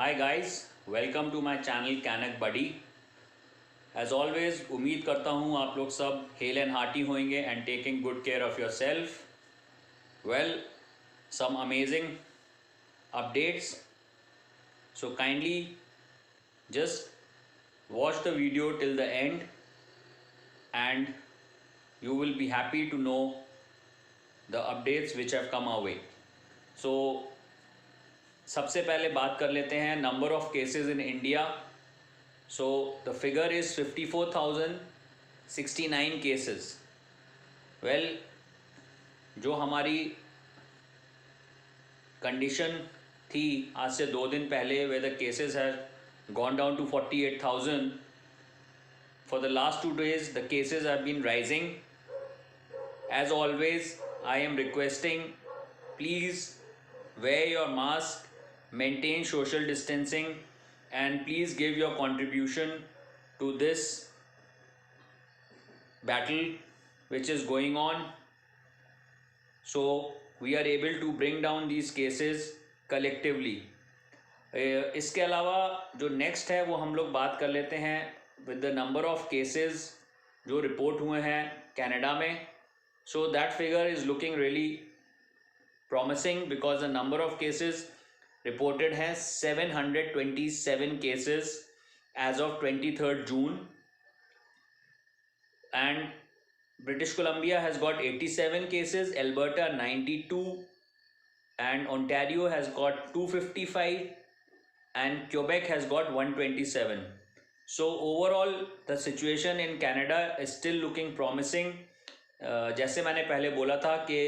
Hi guys, welcome to my channel Canuck buddy. As always उम्मीद करता हूँ आप लोग सब हेल एंड हार्टी होंगे and taking good care of yourself. Well, some amazing updates, so kindly just watch the video till the end and you will be happy to know the updates which have come our way. So सबसे पहले बात कर लेते हैं number of cases in India. So the figure is 54,069 cases. Well, जो हमारी condition थी आज से 2 दिन पहले where the cases have gone down to 48,000, for the last 2 days the cases have been rising. As always, I am requesting, please wear your mask, maintain social distancing, and please give your contribution to this battle which is going on, so we are able to bring down these cases collectively. इसके अलावा जो next है वो हम लोग बात कर लेते हैं with the number of cases जो रिपोर्ट हुए हैं कनाडा में. So that figure is looking really promising because the number of cases reported has 727 cases as of 23rd June, and British Columbia has got 87 cases, Alberta 92, and Ontario has got 255, and Quebec has got 127. So overall the situation in Canada is still looking promising. जैसे मैंने पहले बोला था कि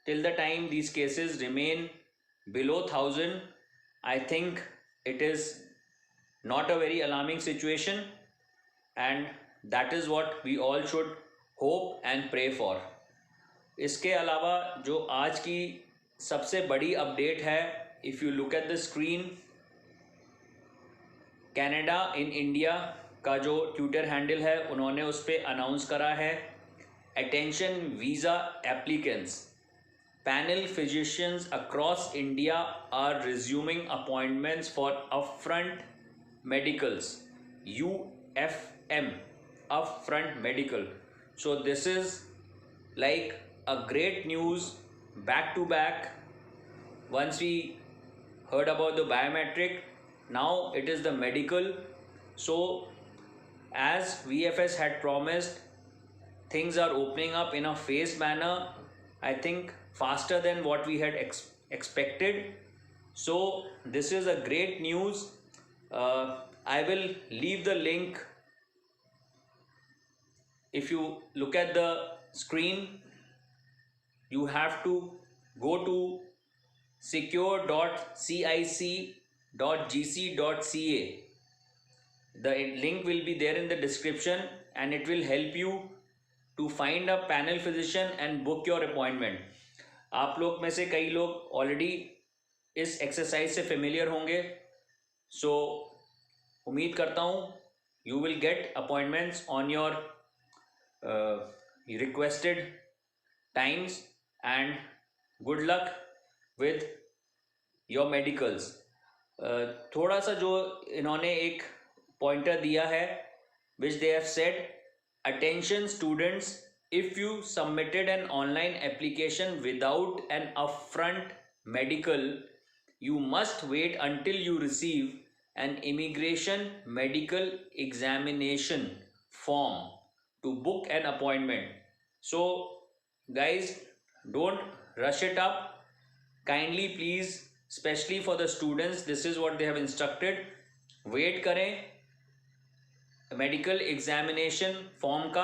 till the time these cases remain below 1000, I think it is not a very alarming situation, and that is what we all should hope and pray for. इसके अलावा जो आज की सबसे बड़ी अपडेट है, if you look at the screen, Canada in India का जो ट्विटर हैंडल है उन्होंने उस पर अनाउंस करा है, Attention visa applicants, panel physicians across India are resuming appointments for upfront medicals, UFM, upfront medical. So this is like a great news back to back. Once we heard about the biometric, now it is the medical. So as VFS had promised, things are opening up in a phased manner, I think faster than what we had expected. So this is a great news. I will leave the link. If you look at the screen, you have to go to secure.cic.gc.ca. The link will be there in the description and it will help you to find a panel physician and book your appointment. आप लोग में से कई लोग already इस exercise से familiar होंगे, सो उम्मीद करता हूँ you will get appointments on your requested times and good luck with your medicals. थोड़ा सा जो इन्होंने एक पॉइंटर दिया है which they have said, attention students, if you submitted an online application without an upfront medical, you must wait until you receive an immigration medical examination form to book an appointment. So guys, don't rush it up. Kindly please, especially for the students, this is what they have instructed. Wait करें medical examination form का,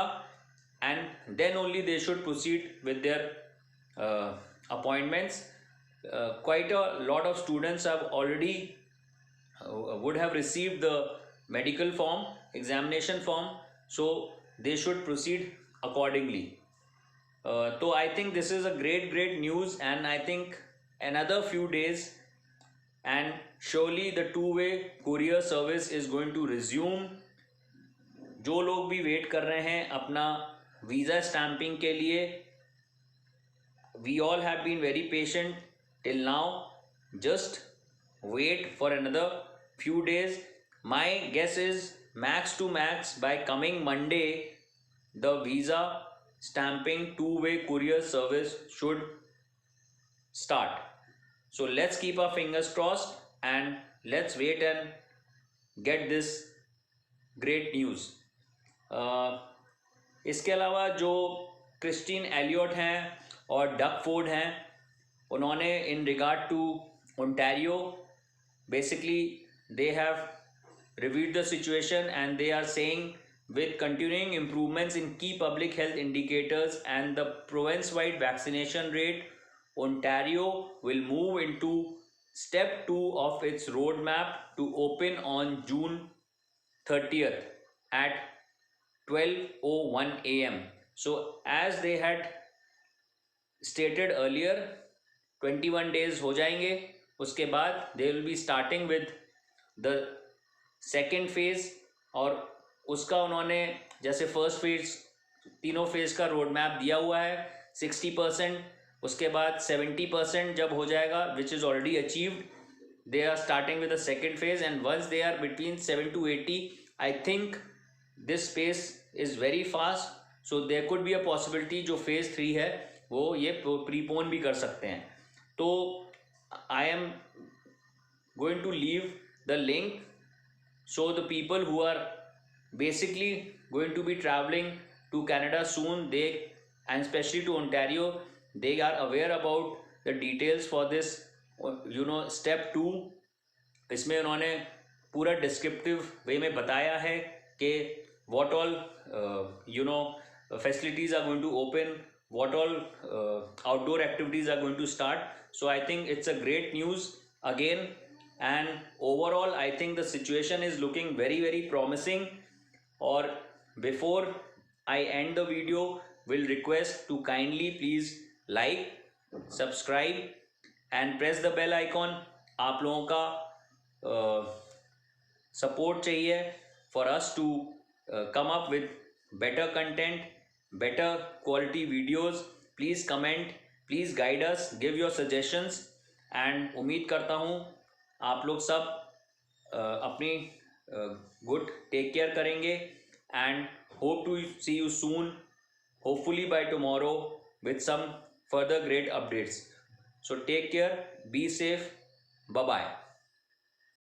and then only they should proceed with their appointments. Quite a lot of students have already would have received the medical form, examination form, so they should proceed accordingly. So I think this is a great news, and I think another few days and surely the two-way courier service is going to resume. जो लोग भी wait कर रहे हैं अपना visa stamping के लिए, we all have been very patient till now. Just wait for another few days. My guess is max to max by coming Monday, the visa stamping two-way courier service should start. So let's keep our fingers crossed and let's wait and get this great news. इसके अलावा जो Christine Elliott हैं और duck Ford हैं, उन्होंने in regard to Ontario basically they have reviewed the situation and they are saying with continuing improvements in key public health indicators and the province-wide vaccination rate, Ontario will move into step 2 of its roadmap to open on June 30th at 12:01 am. So as they had stated earlier, 21 days हो जाएंगे, उसके बाद they will be starting with the second phase, और उसका उन्होंने जैसे first phase तीनों phase का रोड मैप दिया हुआ है 60%, उसके बाद 70% जब हो जाएगा which is already achieved, they are starting with the second phase and once they are between 7 to 80 I think this pace is very fast. So there could be a possibility जो phase 3 है वो ये prepone भी कर सकते हैं. तो I am going to leave the link so the people who are basically going to be traveling to Canada soon, they and especially to Ontario, they are aware about the details for this step 2. इसमें उन्होंने पूरा descriptive वे में बताया है कि what all facilities are going to open, what all outdoor activities are going to start. So I think it's a great news again, and overall I think the situation is looking very very promising. Or before I end the video, will request to kindly please like, subscribe and press the bell icon. आप लोगों का support चाहिए for us to come up with better content, better quality videos. Please comment, please guide us, give your suggestions, and उम्मीद करता हूँ आप लोग सब अपनी गुड टेक केयर करेंगे and hope to see you soon, hopefully by tomorrow with some further great updates. So take care, be safe, bye bye.